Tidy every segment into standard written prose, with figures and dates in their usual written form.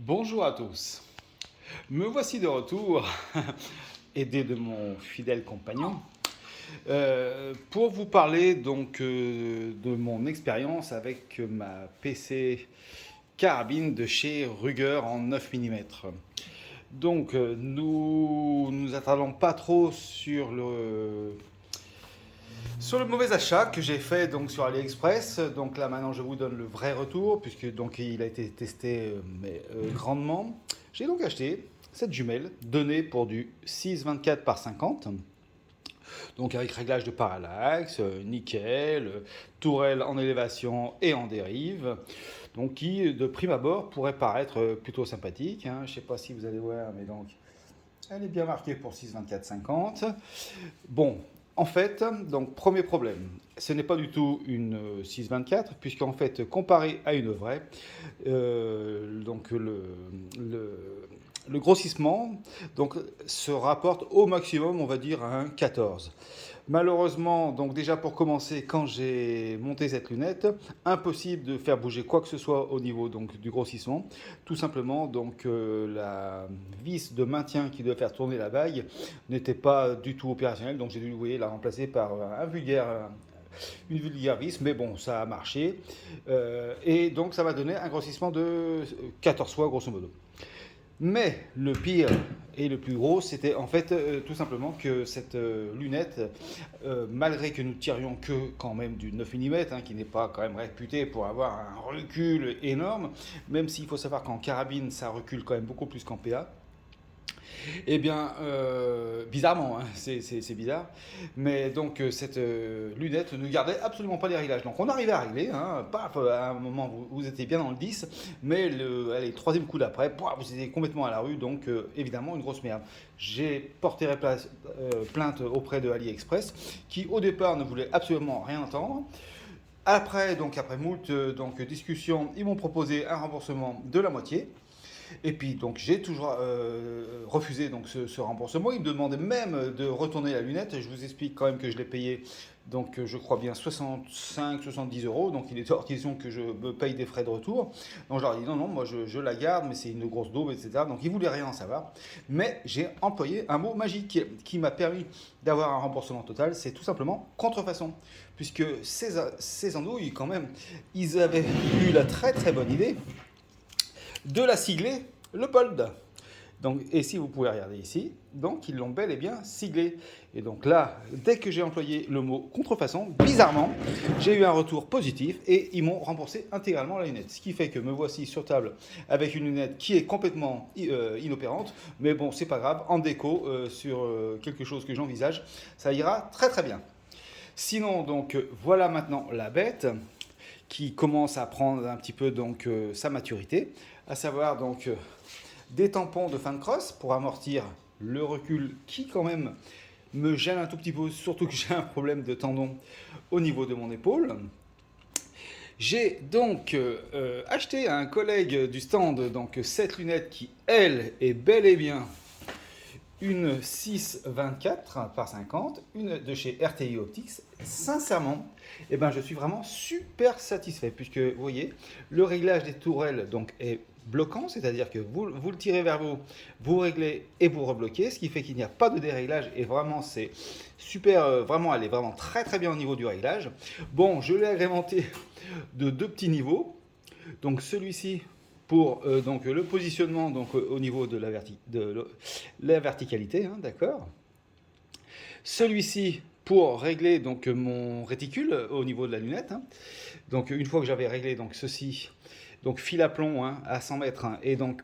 Bonjour à tous. Me voici de retour, aidé de mon fidèle compagnon, pour vous parler donc de mon expérience avec ma PC carabine de chez Ruger en 9 mm. Donc nous nous attardons pas trop sur le mauvais achat que j'ai fait donc sur AliExpress. Donc là maintenant je vous donne le vrai retour puisque donc il a été testé grandement. J'ai donc acheté cette jumelle donnée pour du 6,24 par 50. Donc avec réglage de parallaxe, nickel, tourelle en élévation et en dérive. Donc qui de prime abord pourrait paraître plutôt sympathique, hein. Je ne sais pas si vous allez voir, mais donc elle est bien marquée pour 6,24,50. Bon, en fait, donc premier problème, ce n'est pas du tout une 6,24, puisqu'en fait, comparé à une vraie, donc le grossissement donc, se rapporte au maximum, on va dire, à un 14. Malheureusement, donc déjà pour commencer, quand j'ai monté cette lunette, impossible de faire bouger quoi que ce soit au niveau donc, du grossissement. Tout simplement, donc la vis de maintien qui doit faire tourner la bague n'était pas du tout opérationnelle, donc j'ai dû la remplacer par une vulgaire vis, mais bon, ça a marché. Et donc ça m'a donné un grossissement de 14 fois, grosso modo. Mais le pire et le plus gros, c'était en fait tout simplement que cette lunette, malgré que nous tirions que quand même du 9 mm, hein, qui n'est pas quand même réputé pour avoir un recul énorme, même s'il faut savoir qu'en carabine, ça recule quand même beaucoup plus qu'en PA. Eh bien, bizarrement, hein, c'est bizarre, mais donc cette lunette ne gardait absolument pas les réglages. Donc on arrivait à régler, hein, paf, à un moment vous étiez bien dans le 10, mais allez, troisième coup d'après, vous étiez complètement à la rue, donc évidemment une grosse merde. J'ai porté plainte auprès de AliExpress, qui au départ ne voulait absolument rien entendre. Après, donc après moult discussions, ils m'ont proposé un remboursement de la moitié. Et puis donc j'ai toujours refusé donc ce remboursement. Il me demandait même de retourner la lunette. Je vous explique quand même que je l'ai payé donc je crois bien 65-70 euros. Donc il est hors question que je me paye des frais de retour. Donc je leur ai dit non, non, moi je la garde, mais c'est une grosse daube, etc. Donc ils voulaient rien en savoir. Mais j'ai employé un mot magique qui m'a permis d'avoir un remboursement total. C'est tout simplement contrefaçon. Puisque ces andouilles, quand même, ils avaient eu la très très bonne idée de la sigler Leopold. Donc, et si vous pouvez regarder ici, donc ils l'ont bel et bien siglé. Et donc là, dès que j'ai employé le mot contrefaçon, bizarrement, j'ai eu un retour positif et ils m'ont remboursé intégralement la lunette. Ce qui fait que me voici sur table avec une lunette qui est complètement inopérante, mais bon, c'est pas grave, en déco sur quelque chose que j'envisage, ça ira très très bien. Sinon, donc voilà maintenant la bête qui commence à prendre un petit peu donc sa maturité, à savoir donc des tampons de fin de crosse pour amortir le recul qui quand même me gêne un tout petit peu, surtout que j'ai un problème de tendon au niveau de mon épaule. J'ai donc acheté à un collègue du stand donc cette lunette qui elle est bel et bien une 6,24 par 50, une de chez RTI Optics. Sincèrement, eh ben, je suis vraiment super satisfait puisque vous voyez, le réglage des tourelles donc, est bloquant, c'est-à-dire que vous le tirez vers vous, vous réglez et vous rebloquez, ce qui fait qu'il n'y a pas de déréglage et vraiment c'est super, vraiment elle est vraiment très très bien au niveau du réglage. Bon, je l'ai agrémenté de deux petits niveaux, donc celui-ci pour donc, le positionnement donc, au niveau de la verticalité, hein, d'accord. Celui-ci pour régler donc, mon réticule au niveau de la lunette. Hein. Donc une fois que j'avais réglé donc, ceci, donc fil à plomb hein, à 100 mètres, hein, et donc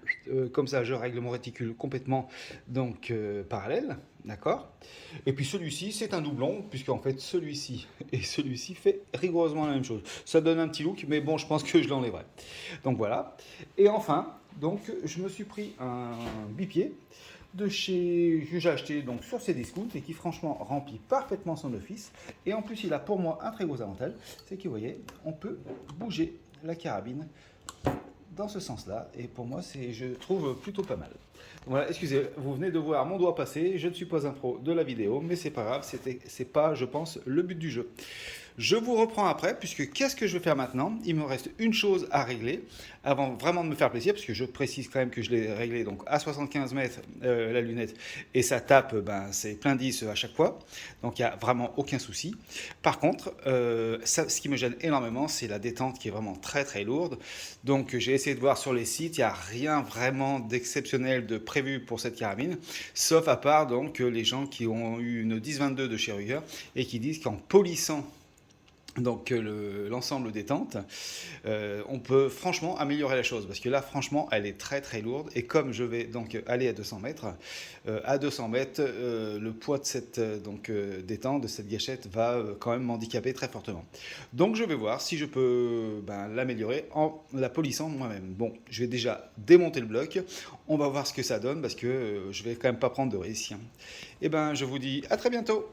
comme ça je règle mon réticule complètement donc parallèle, d'accord. Et puis celui-ci c'est un doublon, puisqu'en fait celui-ci et celui-ci fait rigoureusement la même chose. Ça donne un petit look, mais bon je pense que je l'enlèverai. Donc voilà. Et enfin, donc je me suis pris un bipied de chez que j'ai acheté donc sur ces discounts et qui franchement remplit parfaitement son office. Et en plus il a pour moi un très gros avantage, c'est que vous voyez, on peut bouger la carabine dans ce sens-là. Et pour moi, je trouve plutôt pas mal. Voilà, excusez, vous venez de voir mon doigt passer. Je ne suis pas un pro de la vidéo, mais c'est pas grave. C'est pas, je pense, le but du jeu. Je vous reprends après, puisque qu'est-ce que je vais faire maintenant? Il me reste une chose à régler avant vraiment de me faire plaisir, parce que je précise quand même que je l'ai réglé donc à 75 mètres la lunette et ça tape, ben, c'est plein 10 à chaque fois, donc il n'y a vraiment aucun souci. Par contre, ce qui me gêne énormément, c'est la détente qui est vraiment très très lourde. Donc j'ai essayé de voir sur les sites, il n'y a rien vraiment d'exceptionnel de prévu pour cette carabine, sauf à part donc les gens qui ont eu une 10-22 de chez Ruger et qui disent qu'en polissant donc l'ensemble des tentes, on peut franchement améliorer la chose parce que là franchement elle est très très lourde et comme je vais donc aller à 200 mètres le poids de cette des tentes, de cette gâchette va quand même m'handicaper très fortement. Donc je vais voir si je peux l'améliorer en la polissant moi-même. Bon, je vais déjà démonter le bloc, on va voir ce que ça donne parce que je vais quand même pas prendre de risques. Et ben je vous dis à très bientôt.